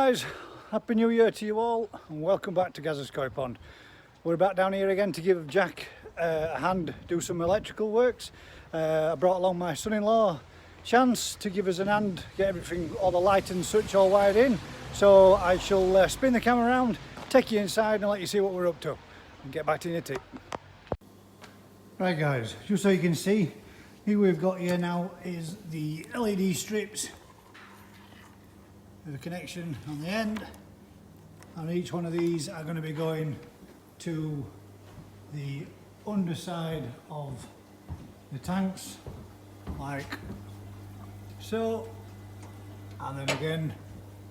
guys, Happy New Year to you all and welcome back to Gazza's Koi Pond. We're back down here again to give Jack a hand do some electrical works. I brought along my son-in-law Chance to give us a hand, get everything, all the light and switch all wired in. So I shall spin the camera around, take you inside and let you see what we're up to and get back to your tip. Right guys, just so you can see, here we've got here now is the LED strips with a connection on the end, and each one of these are going to be going to the underside of the tanks like so, and then again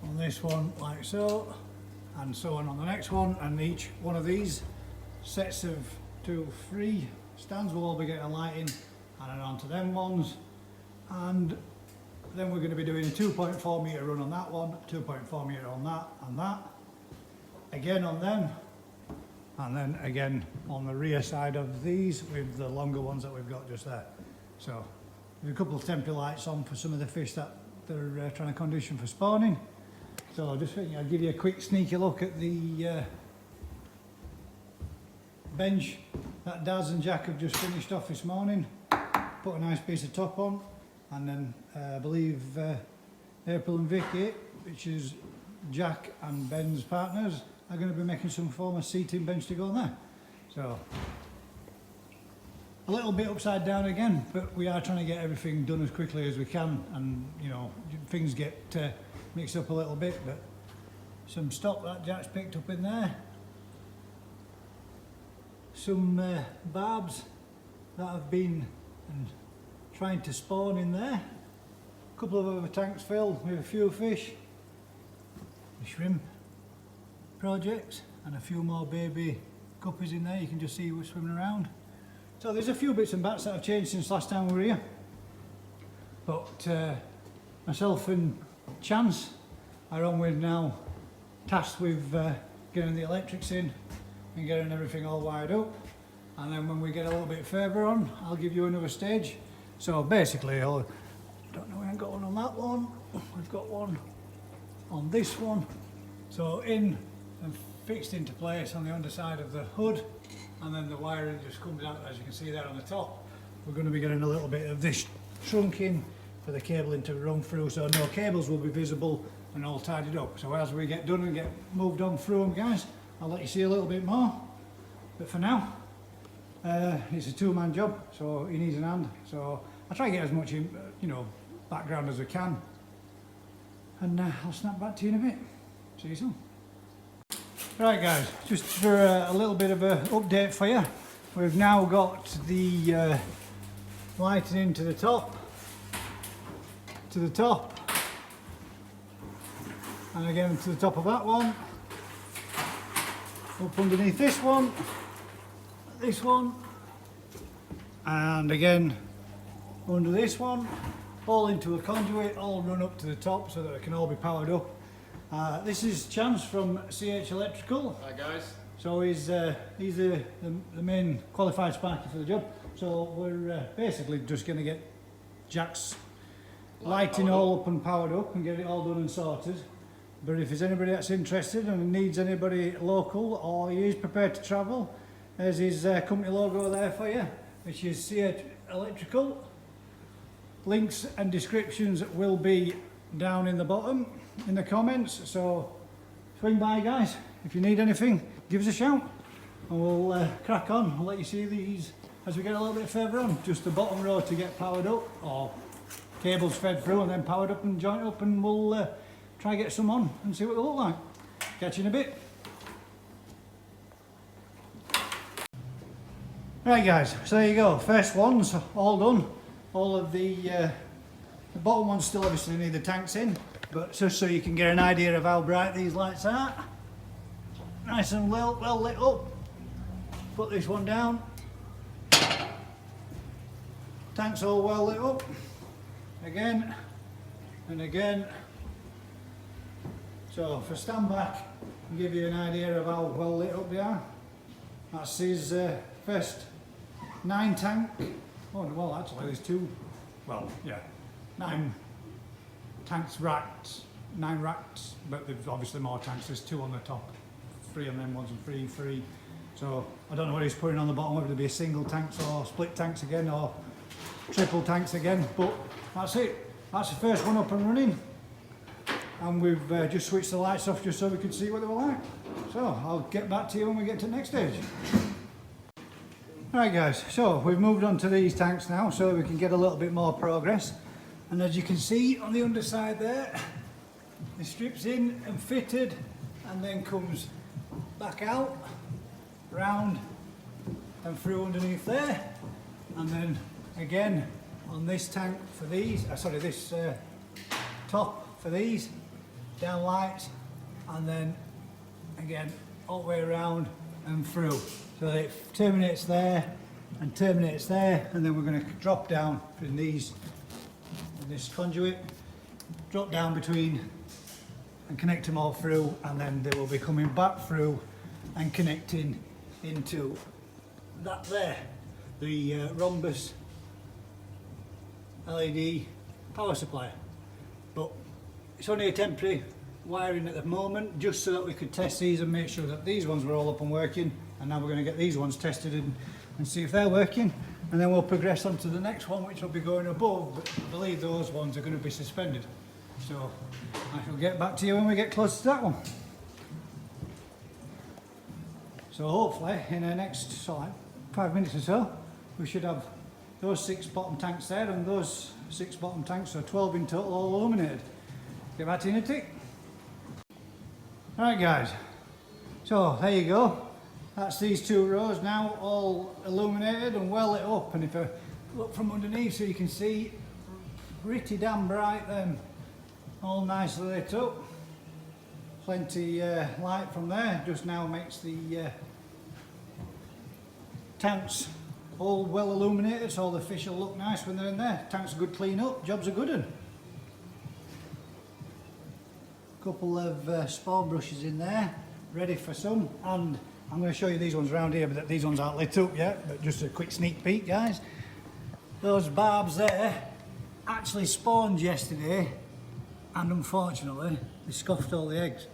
on this one like so, and so on the next one, and each one of these sets of 3 stands will all be getting a light in and then onto them ones, and then we're going to be doing a 2.4 metre run on that one, 2.4 metre on that, and that, again on them, and then again on the rear side of these with the longer ones that we've got just there. So there's a couple of temporary lights on for some of the fish that they're trying to condition for spawning. So I'll just I'll give you a quick sneaky look at the bench that Daz and Jack have just finished off this morning. Put a nice piece of top on, and then I believe April and Vicky, which is Jack and Ben's partners, are going to be making some form of seating bench to go on there. So a little bit upside down again, but we are trying to get everything done as quickly as we can, and you know, things get mixed up a little bit, but some stock that Jack's picked up in there, some barbs that have been trying to spawn in there, a couple of other tanks filled with a few fish, the shrimp projects, and a few more baby guppies in there. You can just see what's swimming around. So there's a few bits and bats that have changed since last time we were here, but myself and Chance are on with now, tasked with getting the electrics in and getting everything all wired up, and then when we get a little bit further on, I'll give you another stage. So basically, I don't know, we haven't got one on that one, we've got one on this one, so in and fixed into place on the underside of the hood, and then the wiring just comes out, as you can see there on the top. We're going to be getting a little bit of this shrunk in for the cabling to run through, so no cables will be visible and all tidied up. So as we get done and get moved on through them guys, I'll let you see a little bit more, but for now it's a two-man job, so he needs an hand. So I'll try to get as much you know, background as I can, and I'll snap back to you in a bit. See you soon. Right guys, just for a little bit of an update for you, we've now got the lighting into the top, and again to the top of that one, up underneath this one, and again under this one, all into a conduit, all run up to the top so that it can all be powered up. This is Chance from CH Elactrical. Hi guys. So he's the main qualified sparky for the job. So we're basically just going to get Jack's lighting all up and powered up and get it all done and sorted. But if there's anybody that's interested and needs anybody local, or he is prepared to travel, there's his company logo there for you, which is CH Elactrical. Links and descriptions will be down in the bottom in the comments, so swing by guys. If you need anything, give us a shout and we'll crack on. I'll let you see these as we get a little bit further on. Just the bottom row to get powered up, or cables fed through and then powered up and joined up, and we'll try and get some on and see what they look like. Catch you in a bit. Right guys, so there you go, first one's all done. All of the bottom ones still obviously need the tanks in, but just so you can get an idea of how bright these lights are, nice and well lit up. Put this one down, tanks all well lit up, again and again. So for stand back and give you an idea of how well lit up they are, that's his first 9 tank. Oh well, actually there's 2, well yeah, 9 tanks racked 9 racks, but there's obviously more tanks. There's 2 on the top, 3 on them ones and 3. So I don't know what he's putting on the bottom, whether it be a single tanks or split tanks again or triple tanks again, but that's it. That's the first one up and running. And we've just switched the lights off just so we can see what they were like. So I'll get back to you when we get to the next stage. Right guys, so we've moved on to these tanks now so we can get a little bit more progress. And as you can see on the underside there, the strip's in and fitted and then comes back out, round and through underneath there. And then again on this tank for these, this top for these, down lights, and then again all the way around and through. So it terminates there and terminates there, and then we're going to drop down in these, in this conduit, drop down between and connect them all through, and then they will be coming back through and connecting into that there, the rhombus LED power supply. But it's only a temporary wiring at the moment, just so that we could test these and make sure that these ones were all up and working. And now we're going to get these ones tested and see if they're working, and then we'll progress on to the next one, which will be going above, but I believe those ones are going to be suspended. So I shall get back to you when we get close to that one. So hopefully in the next 5 minutes or so we should have those 6 bottom tanks there and those 6 bottom tanks, so 12 in total, all illuminated. Get back to you in a tick. Alright guys, so there you go. That's these 2 rows now all illuminated and well lit up, and if I look from underneath so you can see, pretty damn bright then, all nicely lit up. Plenty light from there, just now makes the tanks all well illuminated, so all the fish will look nice when they're in there. Tanks are good clean up, job's a good one. Couple of spawn brushes in there, ready for some, and I'm going to show you these ones around here, but these ones aren't lit up yet, but just a quick sneak peek guys. Those barbs there actually spawned yesterday, and unfortunately they scoffed all the eggs,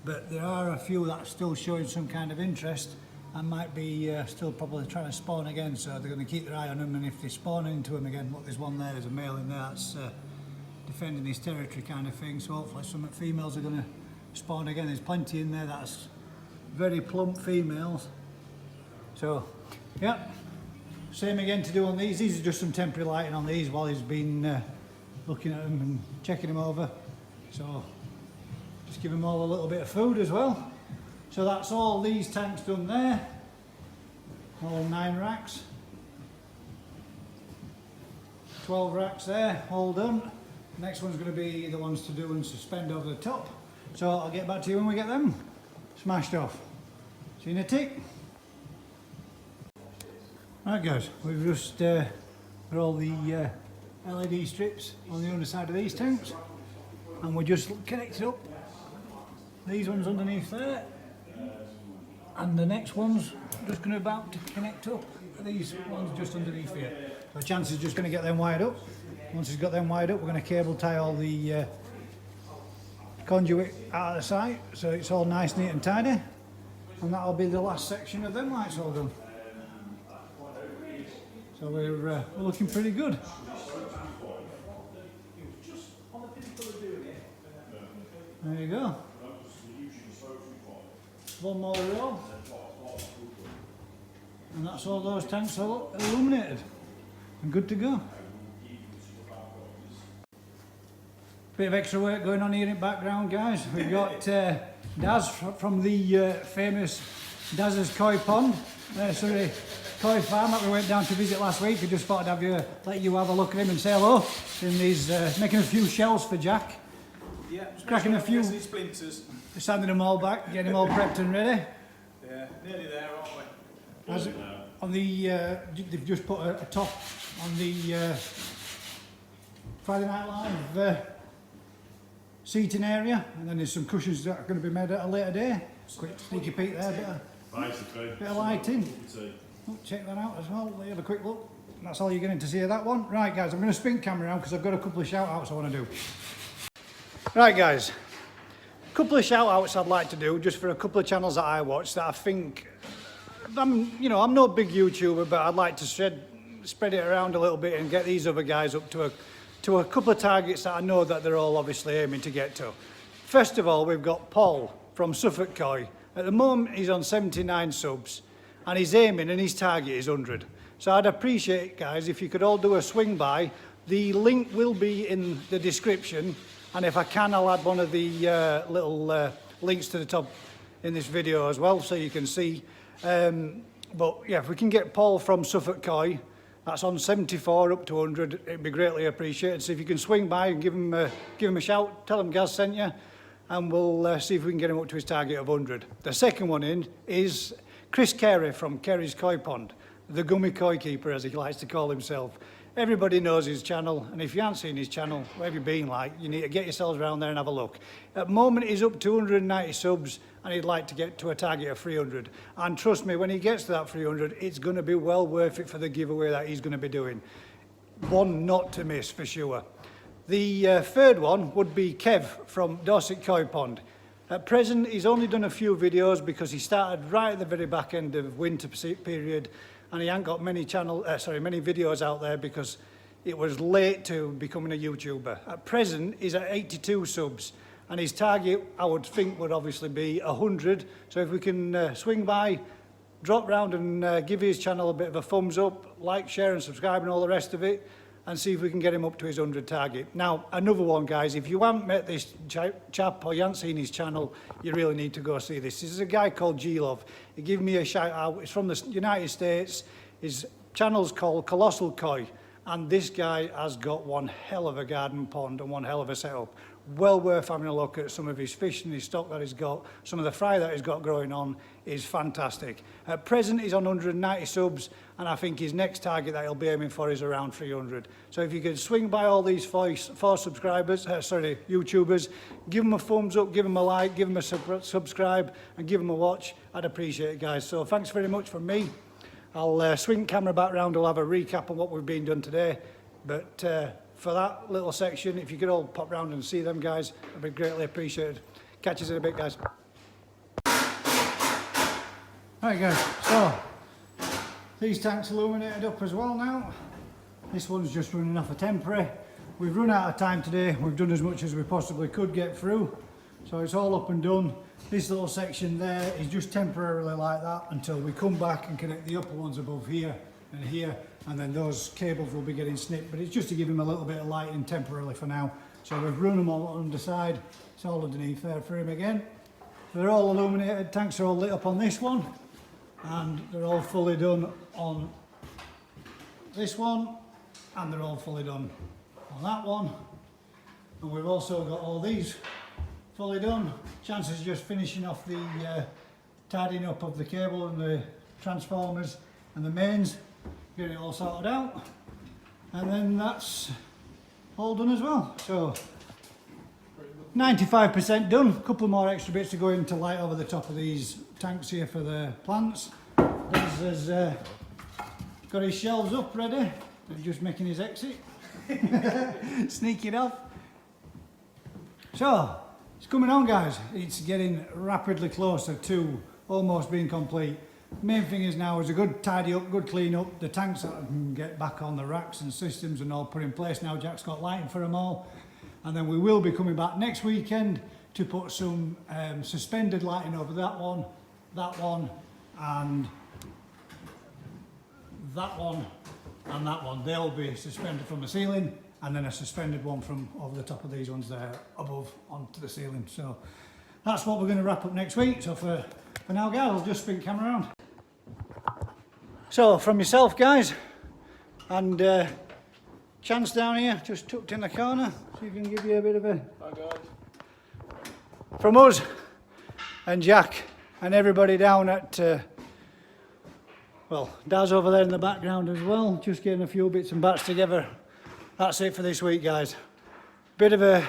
but there are a few that are still showing some kind of interest and might be still probably trying to spawn again, so they're going to keep their eye on them, and if they spawn into them again, look, there's one there, there's a male in there that's defending his territory kind of thing, so hopefully some females are going to spawn again. There's plenty in there that's very plump females. So yeah, same again to do on these. These are just some temporary lighting on these while he's been looking at them and checking them over. So just give them all a little bit of food as well. So that's all these tanks done there, all 9 racks, 12 racks there, all done. Next one's going to be the ones to do and suspend over the top. So I'll get back to you when we get them smashed off. See you in a tick. Right guys, we've just got all the LED strips on the underside of these tanks, and we're just connected up these ones underneath there, and the next one's just going to about to connect up these ones just underneath here. So Chance is just going to get them wired up. Once he's got them wired up, we're going to cable tie all the conduit out of the site, so it's all nice, neat and tidy, and that'll be the last section of them lights all done. So we're looking pretty good. There you go. One more row, and that's all those tanks are illuminated and good to go. Bit of extra work going on here in the background guys. We've got Daz from the famous Daz's Koi Pond, Koi Farm that we went down to visit last week. We just thought I'd let you have a look at him and say hello. And he's making a few shells for Jack. Yeah, cracking a few splinters. Sanding them all back, getting them all prepped and ready. Yeah, nearly there, aren't we? On the, they've just put a top on the Friday Night Live seating area, and then there's some cushions that are going to be made at a later day. Quick sneaky peek there, bit of lighting. Oh, check that out as well, have a quick look. That's all you're getting to see of that one. Right guys, I'm going to spin camera around because I've got a couple of shout outs I want to do. Right guys, Couple of shout outs I'd like to do just for a couple of channels that I watch that I think, I'm no big YouTuber, but I'd like to spread it around a little bit and get these other guys up to a couple of targets that I know that they're all obviously aiming to get to. First of all, we've got Paul from Suffolk Koi. At the moment he's on 79 subs and he's aiming and his target is 100. So I'd appreciate, guys, if you could all do a swing by. The link will be in the description, and if I can, I'll add one of the little links to the top in this video as well, so you can see. But yeah, if we can get Paul from Suffolk Koi, that's on 74 up to 100, it'd be greatly appreciated. So if you can swing by and give him a shout, tell him Gaz sent you, and we'll see if we can get him up to his target of 100. The second one in is Chris Carey from Carey's Koi Pond, the gummy koi keeper, as he likes to call himself. Everybody knows his channel, and if you haven't seen his channel, where have you been like, you need to get yourselves around there and have a look. At the moment he's up to 290 subs and he'd like to get to a target of 300. And trust me, when he gets to that 300, it's going to be well worth it for the giveaway that he's going to be doing. One not to miss for sure. The third one would be Kev from Dorset Koi Pond. At present he's only done a few videos because he started right at the very back end of winter period, and he ain't got many videos out there because it was late to becoming a YouTuber. At present, he's at 82 subs, and his target, I would think, would obviously be 100. So if we can swing by, drop round and give his channel a bit of a thumbs up, like, share and subscribe and all the rest of it, and see if we can get him up to his 100 target. Now, another one, guys, if you haven't met this chap or you haven't seen his channel, you really need to go see this. This is a guy called G-Love. He gave me a shout out. He's from the United States. His channel's called Colossal Koi, and this guy has got one hell of a garden pond and one hell of a setup. Well worth having a look at some of his fish and his stock that he's got. Some of the fry that he's got growing on is fantastic. At present, he's on 190 subs, and I think his next target that he'll be aiming for is around 300. So if you could swing by all these four subscribers, YouTubers, give them a thumbs up, give them a like, give them a subscribe, and give them a watch, I'd appreciate it, guys. So thanks very much from me. I'll swing the camera back round, we'll have a recap on what we've been done today. But for that little section, if you could all pop round and see them, guys, it'd be greatly appreciated. Catch us in a bit, guys. Right, guys, so these tanks illuminated up as well now. This one's just running off a temporary. We've run out of time today. We've done as much as we possibly could get through. So it's all up and done. This little section there is just temporarily like that until we come back and connect the upper ones above here and here, and then those cables will be getting snipped, but it's just to give them a little bit of lighting temporarily for now. So we've run them all on the side. It's all underneath there for him again. They're all illuminated. Tanks are all lit up on this one, and they're all fully done on this one, and they're all fully done on that one. And we've also got all these fully done. Chances just finishing off the tidying up of the cable and the transformers and the mains, getting it all sorted out, and then that's all done as well. So 95% done. A couple more extra bits to go in to light over the top of these tanks here for the plants. Des has got his shelves up ready. He's just making his exit. Sneaking off. So it's coming on, guys. It's getting rapidly closer to almost being complete. Main thing is now is a good tidy up, good clean up. The tanks that I can get back on the racks and systems and all put in place now. Jack's got lighting for them all. And then we will be coming back next weekend to put some suspended lighting over that one, and that one, and that one. They'll be suspended from the ceiling, and then a suspended one from over the top of these ones there above onto the ceiling. So that's what we're going to wrap up next week. So for now, guys, I'll just spin the camera around. So from yourself, guys, and Chance down here, just tucked in the corner, so you can give you a bit of a... Hi guys. From us and Jack and everybody down at, well, Daz over there in the background as well, just getting a few bits and bats together. That's it for this week, guys. Bit of a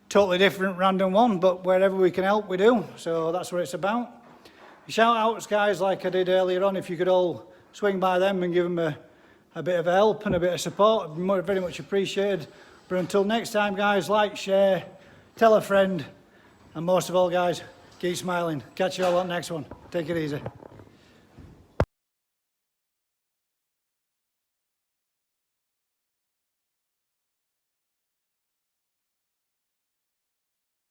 totally different random one, but wherever we can help, we do. So that's what it's about. Shout outs, guys, like I did earlier on, if you could all swing by them and give them a bit of help and a bit of support, very much appreciated. But until next time, guys, like, share, tell a friend, And most of all, guys, keep smiling. Catch you all on the next one. Take it easy.